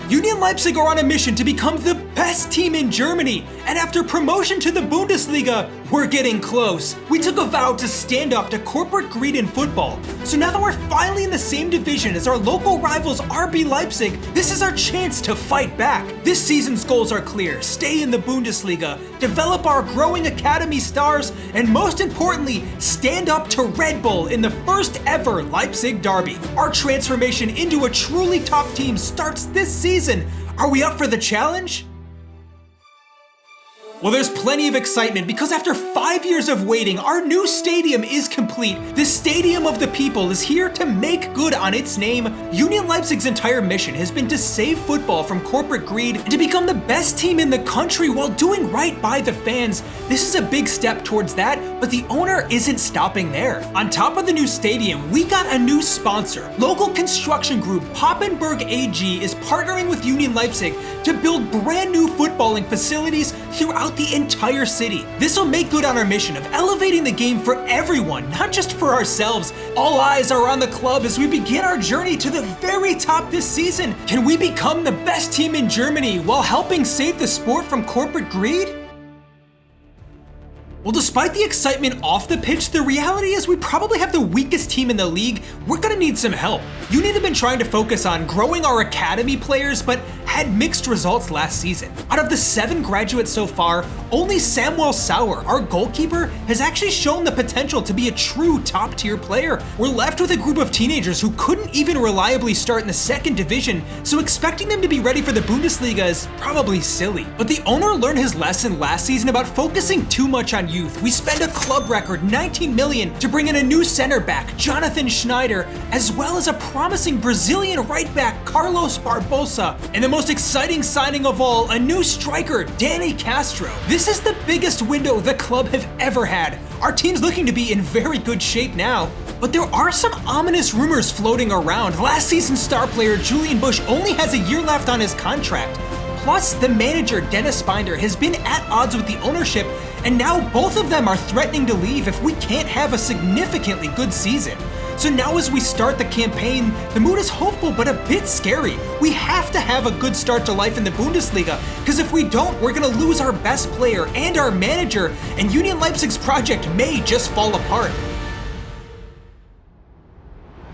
Union Leipzig are on a mission to become the best team in Germany, and after promotion to the Bundesliga, we're getting close. We took a vow to stand up to corporate greed in football. So now that we're finally in the same division as our local rivals RB Leipzig, this is our chance to fight back. This season's goals are clear: stay in the Bundesliga, develop our growing academy stars, and most importantly, stand up to Red Bull in the first ever Leipzig derby. Our transformation into a truly top team starts this season. Are we up for the challenge? Well, there's plenty of excitement because after 5 years of waiting, our new stadium is complete. The Stadium of the People is here to make good on its name. Union Leipzig's entire mission has been to save football from corporate greed and to become the best team in the country while doing right by the fans. This is a big step towards that, but the owner isn't stopping there. On top of the new stadium, we got a new sponsor. Local construction group Poppenberg AG is partnering with Union Leipzig to build brand new footballing facilities throughout the entire city. This will make good on our mission of elevating the game for everyone, not just for ourselves. All eyes are on the club as we begin our journey to the very top this season. Can we become the best team in Germany while helping save the sport from corporate greed? Well, despite the excitement off the pitch, the reality is we probably have the weakest team in the league. We're gonna need some help. Union have been trying to focus on growing our academy players, but had mixed results last season. Out of the 7 graduates so far, only Samuel Sauer, our goalkeeper, has actually shown the potential to be a true top-tier player. We're left with a group of teenagers who couldn't even reliably start in the 2nd division, so expecting them to be ready for the Bundesliga is probably silly. But the owner learned his lesson last season about focusing too much on youth. We spent a club record $19 million to bring in a new center back, Jonathan Schneider, as well as a promising Brazilian right back, Carlos Barbosa, and the most exciting signing of all, a new striker, Danny Castro. This is the biggest window the club have ever had. Our team's looking to be in very good shape now. But there are some ominous rumors floating around. Last season's star player Julian Busch only has a year left on his contract. Plus, the manager, Dennis Binder, has been at odds with the ownership, and now both of them are threatening to leave if we can't have a significantly good season. So now as we start the campaign, the mood is hopeful but a bit scary. We have to have a good start to life in the Bundesliga, because if we don't, we're gonna lose our best player and our manager, and Union Leipzig's project may just fall apart.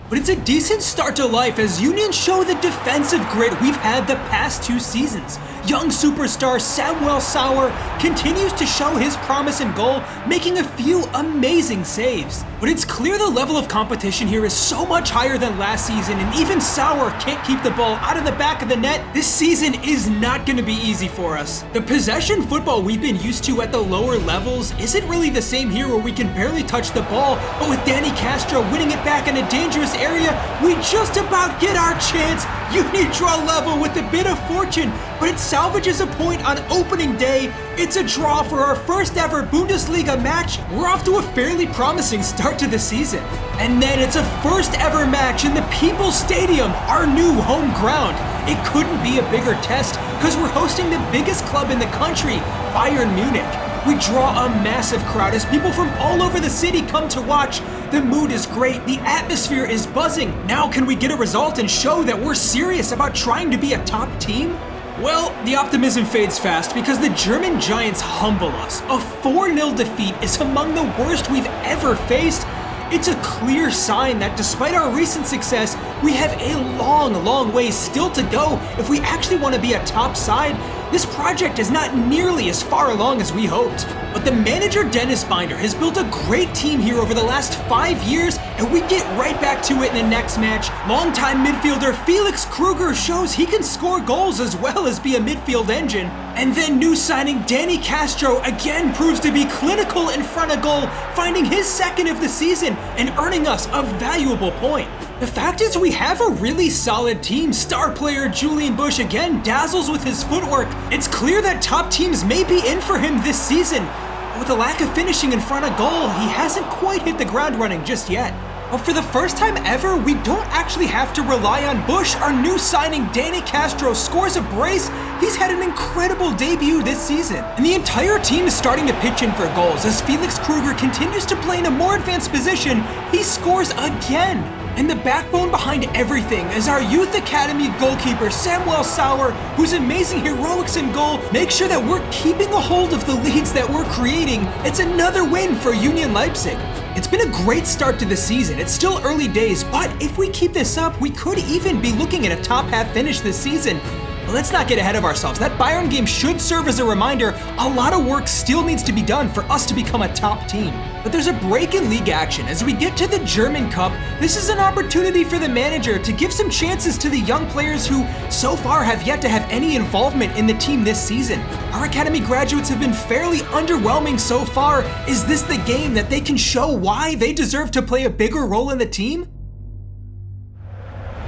But it's a decent start to life as Union show the defensive grit we've had the past 2 seasons. Young superstar Samuel Sauer continues to show his promise in goal, making a few amazing saves. But it's clear the level of competition here is so much higher than last season, and even Sauer can't keep the ball out of the back of the net. This season is not going to be easy for us. The possession football we've been used to at the lower levels isn't really the same here, where we can barely touch the ball, but with Danny Castro winning it back in a dangerous area, we just about get our chance. Union draw level with a bit of fortune, but it salvages a point on opening day. It's a draw for our first ever Bundesliga match. We're off to a fairly promising start to the season. And then it's a first ever match in the People's Stadium, our new home ground. It couldn't be a bigger test because we're hosting the biggest club in the country, Bayern Munich. We draw a massive crowd as people from all over the city come to watch. The mood is great, the atmosphere is buzzing. Now can we get a result and show that we're serious about trying to be a top team? Well, the optimism fades fast because the German Giants humble us. A 4-0 defeat is among the worst we've ever faced. It's a clear sign that despite our recent success, we have a long way still to go if we actually want to be a top side. This project is not nearly as far along as we hoped. But the manager Dennis Binder has built a great team here over the last 5 years, and we get right back to it in the next match. Longtime midfielder Felix Kruger shows he can score goals as well as be a midfield engine. And then new signing Danny Castro again proves to be clinical in front of goal, finding his 2nd of the season and earning us a valuable point. The fact is we have a really solid team. Star player Julian Busch again dazzles with his footwork. It's clear that top teams may be in for him this season. But with the lack of finishing in front of goal, he hasn't quite hit the ground running just yet. But for the first time ever, we don't actually have to rely on Bush. Our new signing, Danny Castro, scores a brace. He's had an incredible debut this season. And the entire team is starting to pitch in for goals. As Felix Kruger continues to play in a more advanced position, he scores again. And the backbone behind everything is our youth academy goalkeeper, Samuel Sauer, whose amazing heroics in goal make sure that we're keeping a hold of the leads that we're creating. It's another win for Union Leipzig. It's been a great start to the season. It's still early days, but if we keep this up, we could even be looking at a top half finish this season. But let's not get ahead of ourselves. That Bayern game should serve as a reminder. A lot of work still needs to be done for us to become a top team. But there's a break in league action. As we get to the German Cup, this is an opportunity for the manager to give some chances to the young players who so far have yet to have any involvement in the team this season. Our academy graduates have been fairly underwhelming so far. Is this the game that they can show why they deserve to play a bigger role in the team?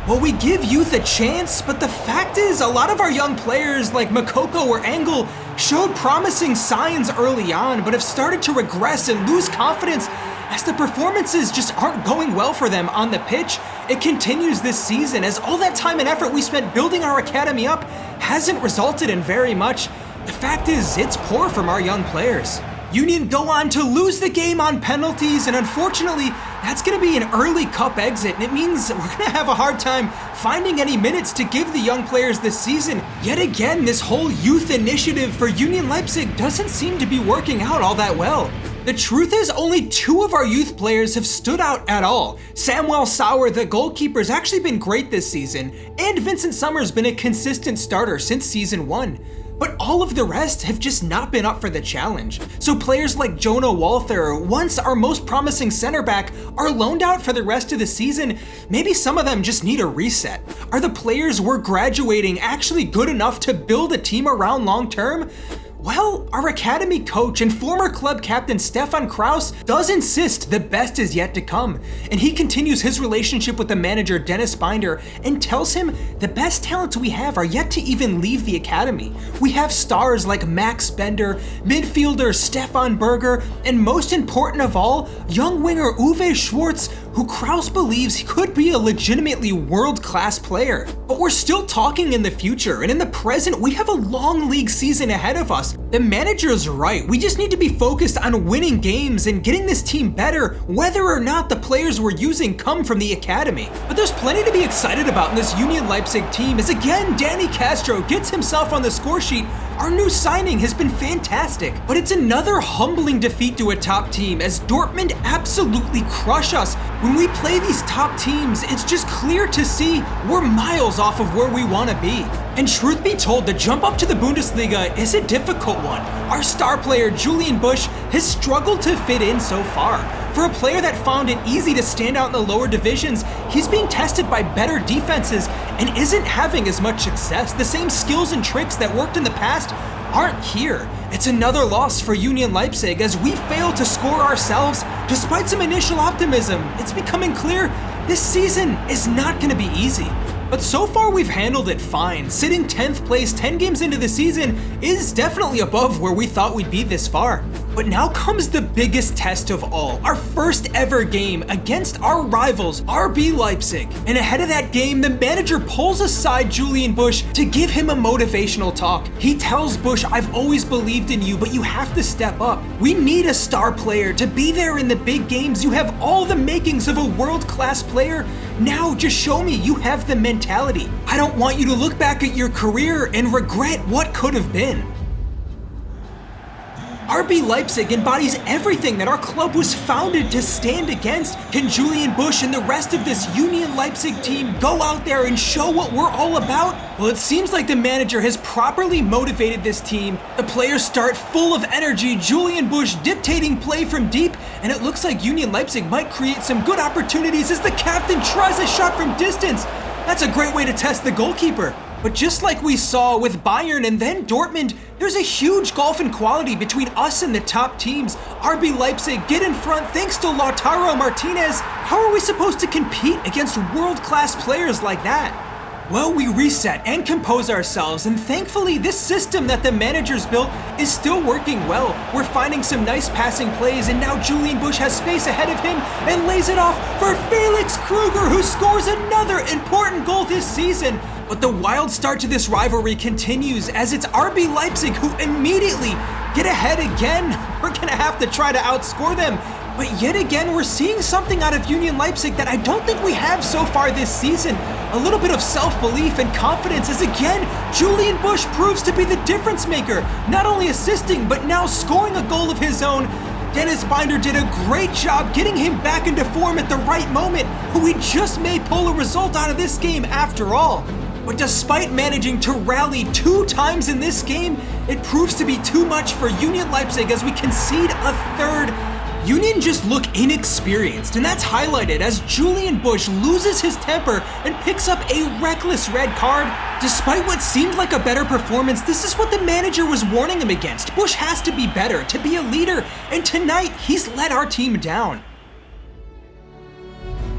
Well, we give youth a chance, but the fact is a lot of our young players like Makoko or Engel showed promising signs early on, but have started to regress and lose confidence as the performances just aren't going well for them on the pitch. It continues this season as all that time and effort we spent building our academy up hasn't resulted in very much. The fact is, it's poor from our young players. Union go on to lose the game on penalties, and unfortunately, that's going to be an early cup exit, and it means we're going to have a hard time finding any minutes to give the young players this season. Yet again, this whole youth initiative for Union Leipzig doesn't seem to be working out all that well. The truth is, only 2 of our youth players have stood out at all. Samuel Sauer, the goalkeeper, has actually been great this season, and Vincent Sommer's been a consistent starter since season 1. But all of the rest have just not been up for the challenge. So players like Jonah Walther, once our most promising center back, are loaned out for the rest of the season. Maybe some of them just need a reset. Are the players we're graduating actually good enough to build a team around long term? Well, our academy coach and former club captain Stefan Kraus does insist the best is yet to come, and he continues his relationship with the manager Dennis Binder and tells him the best talents we have are yet to even leave the academy. We have stars like Max Bender, midfielder Stefan Berger, and most important of all, young winger Uwe Schwartz, who Kraus believes could be a legitimately world-class player. But we're still talking in the future, and in the present, we have a long league season ahead of us. The manager's right. We just need to be focused on winning games and getting this team better, whether or not the players we're using come from the academy. But there's plenty to be excited about in this Union Leipzig team, as again, Danny Castro gets himself on the score sheet. Our new signing has been fantastic, but it's another humbling defeat to a top team as Dortmund absolutely crush us. When we play these top teams, it's just clear to see we're miles off of where we want to be. And truth be told, the jump up to the Bundesliga is a difficult one. Our star player, Julian Bush, has struggled to fit in so far. For a player that found it easy to stand out in the lower divisions, he's being tested by better defenses and isn't having as much success. The same skills and tricks that worked in the past aren't here. It's another loss for Union Leipzig as we fail to score ourselves despite some initial optimism. It's becoming clear this season is not going to be easy. But so far we've handled it fine. Sitting 10th place 10 games into the season is definitely above where we thought we'd be this far. But now comes the biggest test of all, our first ever game against our rivals, RB Leipzig. And ahead of that game, the manager pulls aside Julian Bush to give him a motivational talk. He tells Bush, "I've always believed in you, but you have to step up. We need a star player to be there in the big games. You have all the makings of a world-class player. Now just show me you have the mentality. I don't want you to look back at your career and regret what could have been." RB Leipzig embodies everything that our club was founded to stand against. Can Julian Bush and the rest of this Union Leipzig team go out there and show what we're all about? Well, it seems like the manager has properly motivated this team. The players start full of energy, Julian Bush dictating play from deep, and it looks like Union Leipzig might create some good opportunities as the captain tries a shot from distance. That's a great way to test the goalkeeper. But just like we saw with Bayern and then Dortmund, there's a huge gulf in quality between us and the top teams. RB Leipzig get in front thanks to Lautaro Martinez. How are we supposed to compete against world-class players like that? Well, we reset and compose ourselves, and thankfully this system that the manager's built is still working well. We're finding some nice passing plays, and now Julian Busch has space ahead of him and lays it off for Felix Kruger, who scores another important goal this season. But the wild start to this rivalry continues as it's RB Leipzig who immediately get ahead again. We're gonna have to try to outscore them. But yet again, we're seeing something out of Union Leipzig that I don't think we have so far this season. A little bit of self-belief and confidence as again, Julian Busch proves to be the difference maker, not only assisting, but now scoring a goal of his own. Dennis Binder did a great job getting him back into form at the right moment, who we just may pull a result out of this game after all. But despite managing to rally 2 times in this game, it proves to be too much for Union Leipzig as we concede a third. Union just look inexperienced, and that's highlighted as Julian Busch loses his temper and picks up a reckless red card. Despite what seemed like a better performance, this is what the manager was warning him against. Busch has to be better, to be a leader, and tonight he's let our team down.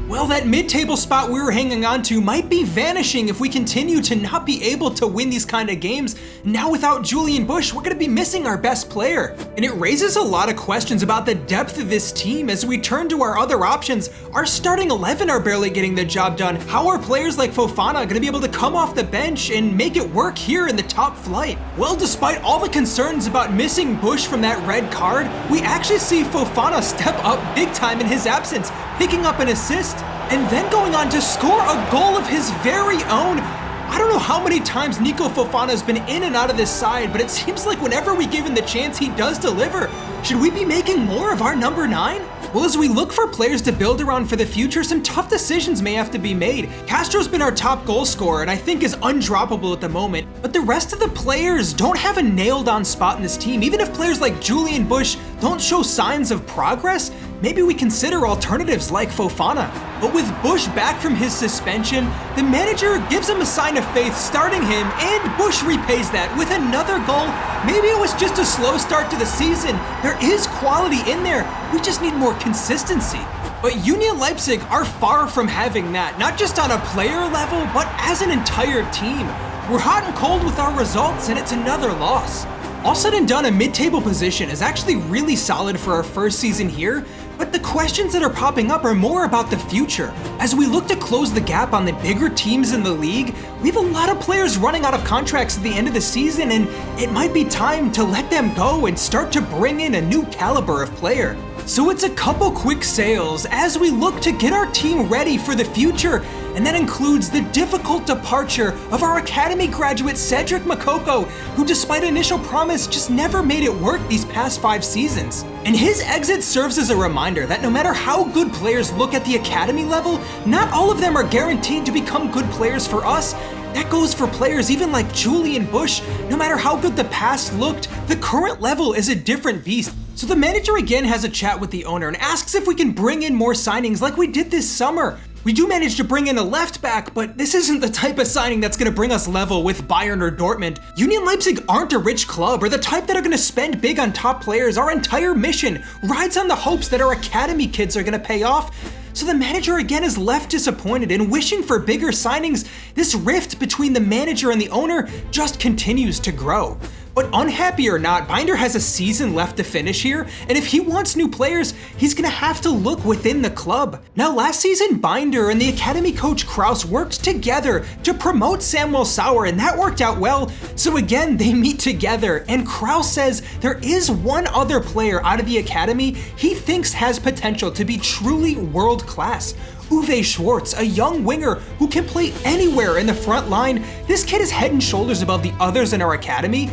Well, that mid-table spot we were hanging on to might be vanishing if we continue to not be able to win these kind of games. Now without Julian Busch, we're going to be missing our best player. And it raises a lot of questions about the depth of this team as we turn to our other options. Our starting 11 are barely getting the job done. How are players like Fofana going to be able to come off the bench and make it work here in the top flight? Well, despite all the concerns about missing Busch from that red card, we actually see Fofana step up big time in his absence, picking up an assist, and then going on to score a goal of his very own. I don't know how many times Nico Fofana has been in and out of this side, but it seems like whenever we give him the chance, he does deliver. Should we be making more of our number 9? Well, as we look for players to build around for the future, some tough decisions may have to be made. Castro's been our top goal scorer and I think is undroppable at the moment, but the rest of the players don't have a nailed-on spot in this team. Even if players like Julian Busch don't show signs of progress, maybe we consider alternatives like Fofana. But with Busch back from his suspension, the manager gives him a sign of faith starting him, and Busch repays that with another goal. Maybe it was just a slow start to the season. There is quality in there, we just need more consistency. But Union Leipzig are far from having that, not just on a player level, but as an entire team. We're hot and cold with our results, and it's another loss. All said and done, a mid-table position is actually really solid for our first season here, but the questions that are popping up are more about the future. As we look to close the gap on the bigger teams in the league, we have a lot of players running out of contracts at the end of the season, and it might be time to let them go and start to bring in a new caliber of player. So it's a couple quick sales as we look to get our team ready for the future, and that includes the difficult departure of our academy graduate Cedric Makoko, who despite initial promise just never made it work these past 5 seasons. And his exit serves as a reminder that no matter how good players look at the academy level, not all of them are guaranteed to become good players for us. That goes for players even like Julian Busch. No matter how good the past looked, the current level is a different beast. So the manager again has a chat with the owner and asks if we can bring in more signings like we did this summer. We do manage to bring in a left back, but this isn't the type of signing that's going to bring us level with Bayern or Dortmund. Union Leipzig aren't a rich club or the type that are going to spend big on top players. Our entire mission rides on the hopes that our academy kids are going to pay off. So the manager again is left disappointed and wishing for bigger signings. This rift between the manager and the owner just continues to grow. But unhappy or not, Binder has a season left to finish here, and if he wants new players, he's gonna have to look within the club. Now last season, Binder and the academy coach Kraus worked together to promote Samuel Sauer, and that worked out well. So again, they meet together, and Kraus says there is one other player out of the academy he thinks has potential to be truly world class. Uwe Schwartz, a young winger who can play anywhere in the front line. This kid is head and shoulders above the others in our academy.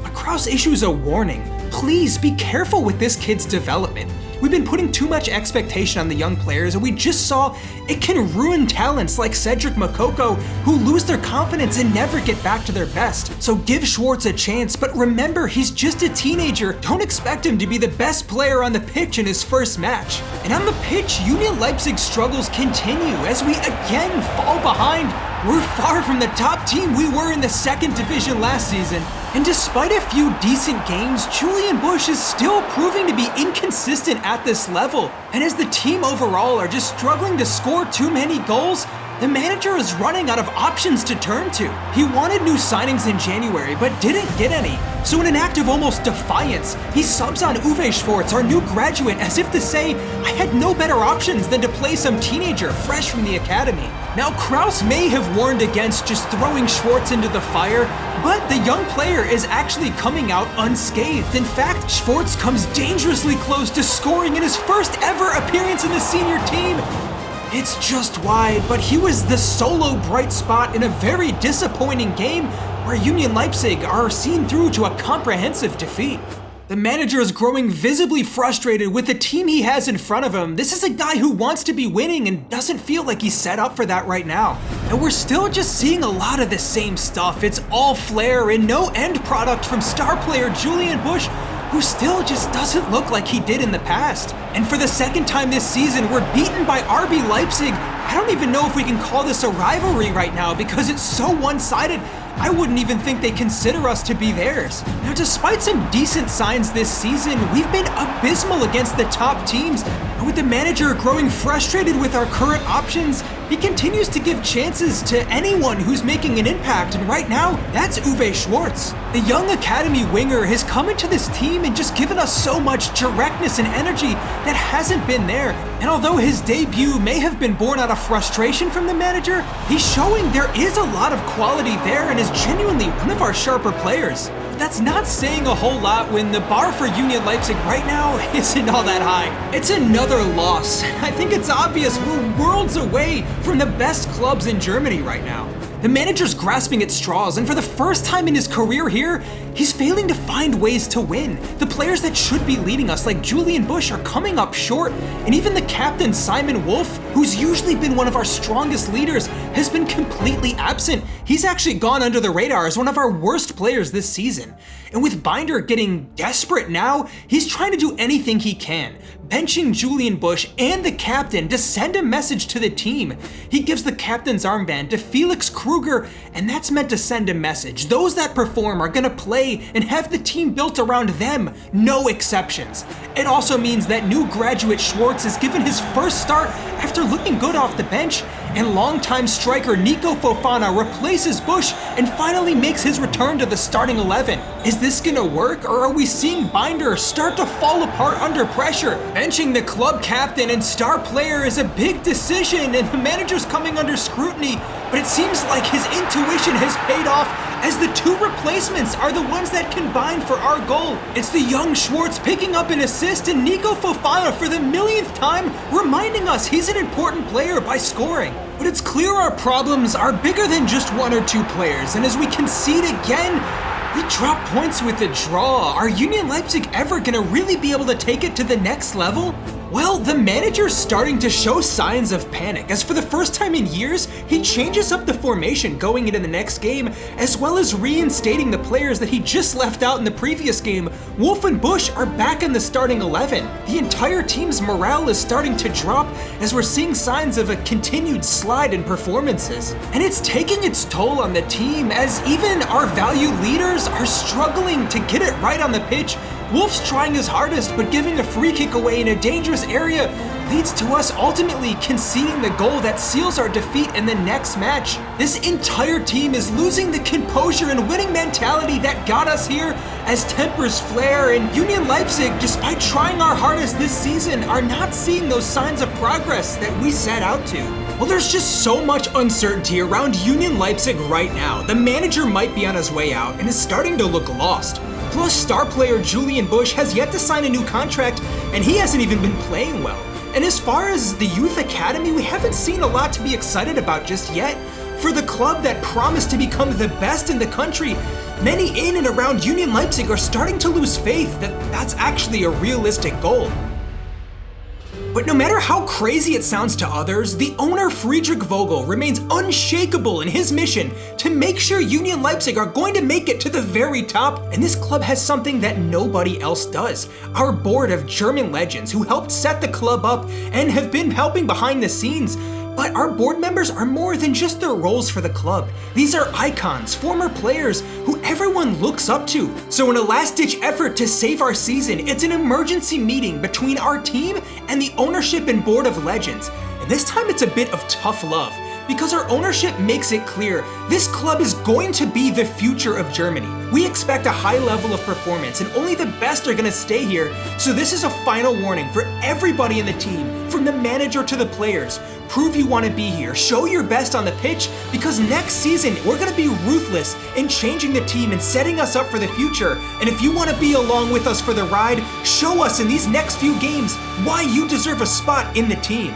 But Kraus issues a warning. Please be careful with this kid's development. We've been putting too much expectation on the young players, and we just saw it can ruin talents like Cedric Makoko who lose their confidence and never get back to their best. So give Schwartz a chance, but remember, he's just a teenager. Don't expect him to be the best player on the pitch in his first match. And on the pitch, Union Leipzig's struggles continue as we again fall behind. We're far from the top team we were in the second division last season. And despite a few decent games, Julian Busch is still proving to be inconsistent at this level. And as the team overall are just struggling to score too many goals, The manager is running out of options to turn to. He wanted new signings in January, but didn't get any. So in an act of almost defiance, he subs on Uwe Schwartz, our new graduate, as if to say, I had no better options than to play some teenager fresh from the academy. Now, Kraus may have warned against just throwing Schwartz into the fire, but the young player is actually coming out unscathed. In fact, Schwartz comes dangerously close to scoring in his first ever appearance in the senior team. It's just wide, but he was the solo bright spot in a very disappointing game where Union Leipzig are seen through to a comprehensive defeat. The manager is growing visibly frustrated with the team he has in front of him. This is a guy who wants to be winning and doesn't feel like he's set up for that right now. And we're still just seeing a lot of the same stuff. It's all flair and no end product from star player Julian Busch, who still just doesn't look like he did in the past. And for the second time this season, we're beaten by RB Leipzig. I don't even know if we can call this a rivalry right now because it's so one-sided. I wouldn't even think they consider us to be theirs. Now, despite some decent signs this season, we've been abysmal against the top teams. And with the manager growing frustrated with our current options, he continues to give chances to anyone who's making an impact, and right now, that's Uwe Schwartz. The young academy winger has come into this team and just given us so much directness and energy that hasn't been there. And although his debut may have been born out of frustration from the manager, he's showing there is a lot of quality there and is genuinely one of our sharper players. That's not saying a whole lot when the bar for Union Leipzig right now isn't all that high. It's another loss. I think it's obvious we're worlds away from the best clubs in Germany right now. The manager's grasping at straws, and for the first time in his career here, he's failing to find ways to win. The players that should be leading us, like Julian Busch, are coming up short, and even the captain, Simon Wolf, who's usually been one of our strongest leaders, has been completely absent. He's actually gone under the radar as one of our worst players this season. And with Binder getting desperate now, he's trying to do anything he can, benching Julian Busch and the captain to send a message to the team. He gives the captain's armband to Felix Kruger, and that's meant to send a message. Those that perform are gonna play and have the team built around them, no exceptions. It also means that new graduate Schwartz is given his first start after looking good off the bench, and longtime striker Nico Fofana replaces Busch and finally makes his return to the starting 11. Is this gonna work, or are we seeing Binder start to fall apart under pressure? Benching the club captain and star player is a big decision, and the manager's coming under scrutiny, but it seems like his intuition has paid off as the two replacements are the ones that combine for our goal. It's the young Schwartz picking up an assist and Nico Fofana for the millionth time reminding us he's an important player by scoring. But it's clear our problems are bigger than just one or two players, and as we concede again, we drop points with a draw. Are Union Leipzig ever gonna really be able to take it to the next level? Well, the manager's starting to show signs of panic, as for the first time in years, he changes up the formation going into the next game, as well as reinstating the players that he just left out in the previous game. Wolf and Busch are back in the starting 11. The entire team's morale is starting to drop, as we're seeing signs of a continued slide in performances. And it's taking its toll on the team, as even our valued leaders are struggling to get it right on the pitch. Wolf's trying his hardest, but giving a free kick away in a dangerous area leads to us ultimately conceding the goal that seals our defeat in the next match. This entire team is losing the composure and winning mentality that got us here as tempers flare, and Union Leipzig, despite trying our hardest this season, are not seeing those signs of progress that we set out to. Well, there's just so much uncertainty around Union Leipzig right now. The manager might be on his way out and is starting to look lost. Plus, star player Julian Busch has yet to sign a new contract, and he hasn't even been playing well. And as far as the youth academy, we haven't seen a lot to be excited about just yet. For the club that promised to become the best in the country, many in and around Union Leipzig are starting to lose faith that that's actually a realistic goal. But no matter how crazy it sounds to others, the owner Friedrich Vogel remains unshakable in his mission to make sure Union Leipzig are going to make it to the very top, and this club has something that nobody else does. Our board of German legends who helped set the club up and have been helping behind the scenes. But our board members are more than just their roles for the club. These are icons, former players who everyone looks up to. So in a last-ditch effort to save our season, it's an emergency meeting between our team and the ownership and board of legends. And this time it's a bit of tough love, because our ownership makes it clear this club is going to be the future of Germany. We expect a high level of performance and only the best are going to stay here, so this is a final warning for everybody in the team, from the manager to the players. Prove you want to be here, show your best on the pitch, because next season we're going to be ruthless in changing the team and setting us up for the future. And if you want to be along with us for the ride, show us in these next few games why you deserve a spot in the team.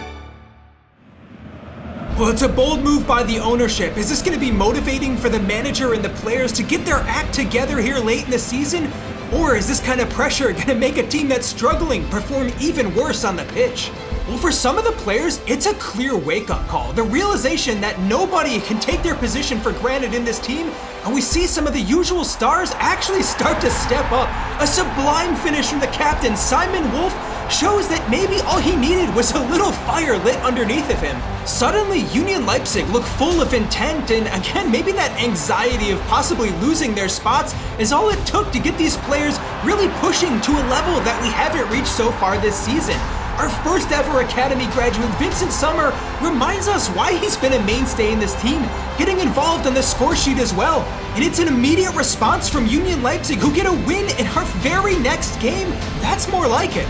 Well, it's a bold move by the ownership. Is this going to be motivating for the manager and the players to get their act together here late in the season? Or is this kind of pressure going to make a team that's struggling perform even worse on the pitch? Well, for some of the players, it's a clear wake-up call. The realization that nobody can take their position for granted in this team, and we see some of the usual stars actually start to step up. A sublime finish from the captain, Simon Wolf, shows that maybe all he needed was a little fire lit underneath of him. Suddenly, Union Leipzig look full of intent, and again, maybe that anxiety of possibly losing their spots is all it took to get these players really pushing to a level that we haven't reached so far this season. Our first ever Academy graduate, Vincent Sommer, reminds us why he's been a mainstay in this team, getting involved on the score sheet as well. And it's an immediate response from Union Leipzig, who get a win in our very next game. That's more like it.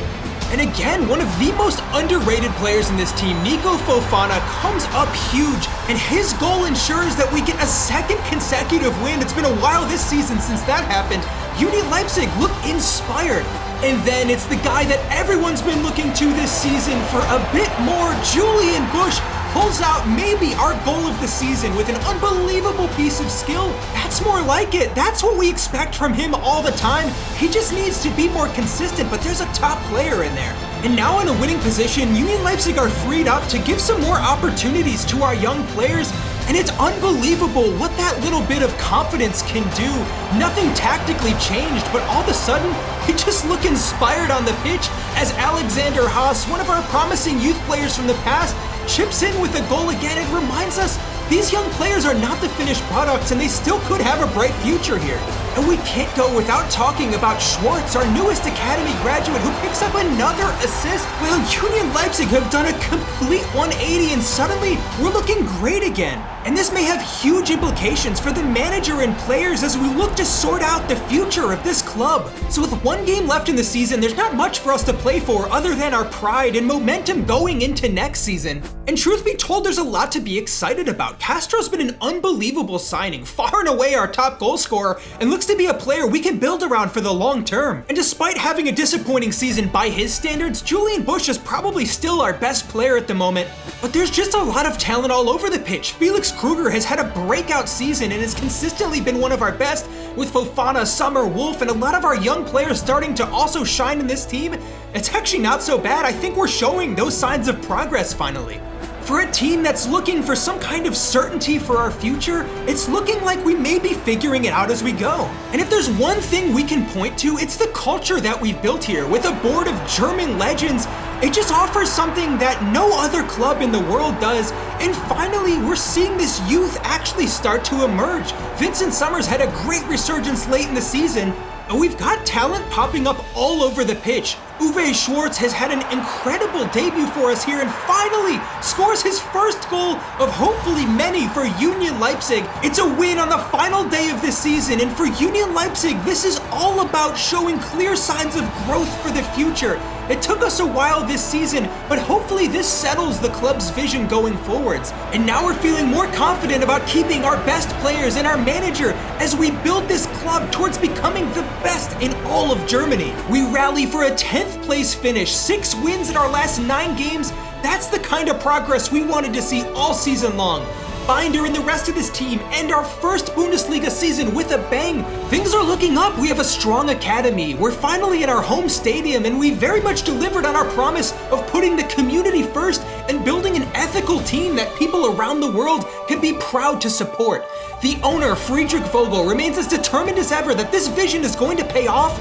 And again, one of the most underrated players in this team, Nico Fofana, comes up huge, and his goal ensures that we get a second consecutive win. It's been a while this season since that happened. Union Leipzig look inspired. And then it's the guy that everyone's been looking to this season for a bit more. Julian Busch pulls out maybe our goal of the season with an unbelievable piece of skill. That's more like it. That's what we expect from him all the time. He just needs to be more consistent, but there's a top player in there. And now in a winning position, Union Leipzig are freed up to give some more opportunities to our young players. And it's unbelievable what that little bit of confidence can do. Nothing tactically changed, but all of a sudden, we just look inspired on the pitch as Alexander Haas, one of our promising youth players from the past, chips in with a goal again. It reminds us these young players are not the finished products and they still could have a bright future here. And we can't go without talking about Schwartz, our newest Academy graduate, who picks up another assist. Well, Union Leipzig have done a complete 180 and suddenly we're looking great again. And this may have huge implications for the manager and players as we look to sort out the future of this club. So with one game left in the season, there's not much for us to play for other than our pride and momentum going into next season. And truth be told, there's a lot to be excited about. Castro's been an unbelievable signing, far and away our top goal scorer, and looks to be a player we can build around for the long term. And despite having a disappointing season by his standards, Julian Busch is probably still our best player at the moment. But there's just a lot of talent all over the pitch. Felix Kruger has had a breakout season and has consistently been one of our best, with Fofana, Sommer, Wolf, and a lot of our young players starting to also shine in this team. It's actually not so bad. I think we're showing those signs of progress finally. For a team that's looking for some kind of certainty for our future, it's looking like we may be figuring it out as we go. And if there's one thing we can point to, it's the culture that we've built here. With a board of German legends, it just offers something that no other club in the world does. And finally, we're seeing this youth actually start to emerge. Vincent Sommers had a great resurgence late in the season, and we've got talent popping up all over the pitch. Uwe Schwartz has had an incredible debut for us here and finally scores his first goal of hopefully many for Union Leipzig. It's a win on the final day of this season, and for Union Leipzig, this is all about showing clear signs of growth for the future. It took us a while this season, but hopefully this settles the club's vision going forwards. And now we're feeling more confident about keeping our best players and our manager as we build this club towards becoming the best in all of Germany. We rally for a 10th place finish, 6 wins in our last 9 games. That's the kind of progress we wanted to see all season long. Binder and the rest of this team end our first Bundesliga season with a bang. Things are looking up. We have a strong academy. We're finally in our home stadium, and we very much delivered on our promise of putting the community first and building an ethical team that people around the world can be proud to support. The owner, Friedrich Vogel, remains as determined as ever that this vision is going to pay off.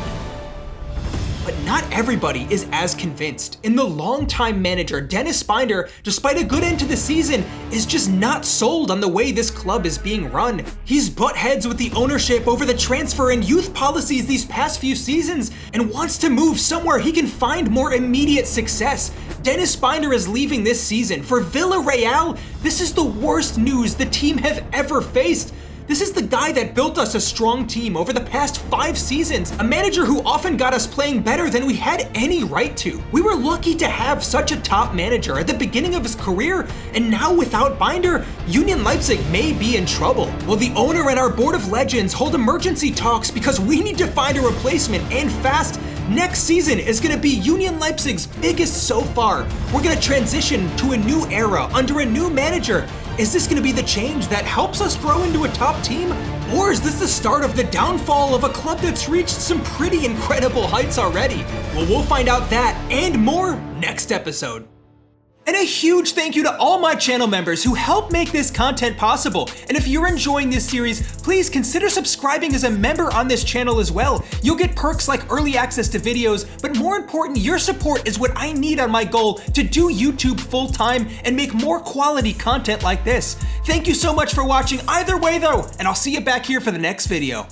But not everybody is as convinced, and the longtime manager Dennis Binder, despite a good end to the season, is just not sold on the way this club is being run. He's butt heads with the ownership over the transfer and youth policies these past few seasons, and wants to move somewhere he can find more immediate success. Dennis Binder is leaving this season for Villarreal. This is the worst news the team have ever faced. This is the guy that built us a strong team over the past 5 seasons, a manager who often got us playing better than we had any right to. We were lucky to have such a top manager at the beginning of his career, and now without Binder, Union Leipzig may be in trouble. Well, the owner and our board of legends hold emergency talks because we need to find a replacement, and fast. Next season is going to be Union Leipzig's biggest so far. We're going to transition to a new era under a new manager. Is this going to be the change that helps us grow into a top team? Or is this the start of the downfall of a club that's reached some pretty incredible heights already? Well, we'll find out that and more next episode. And a huge thank you to all my channel members who help make this content possible. And if you're enjoying this series, please consider subscribing as a member on this channel as well. You'll get perks like early access to videos, but more important, your support is what I need on my goal to do YouTube full time and make more quality content like this. Thank you so much for watching either way though, and I'll see you back here for the next video.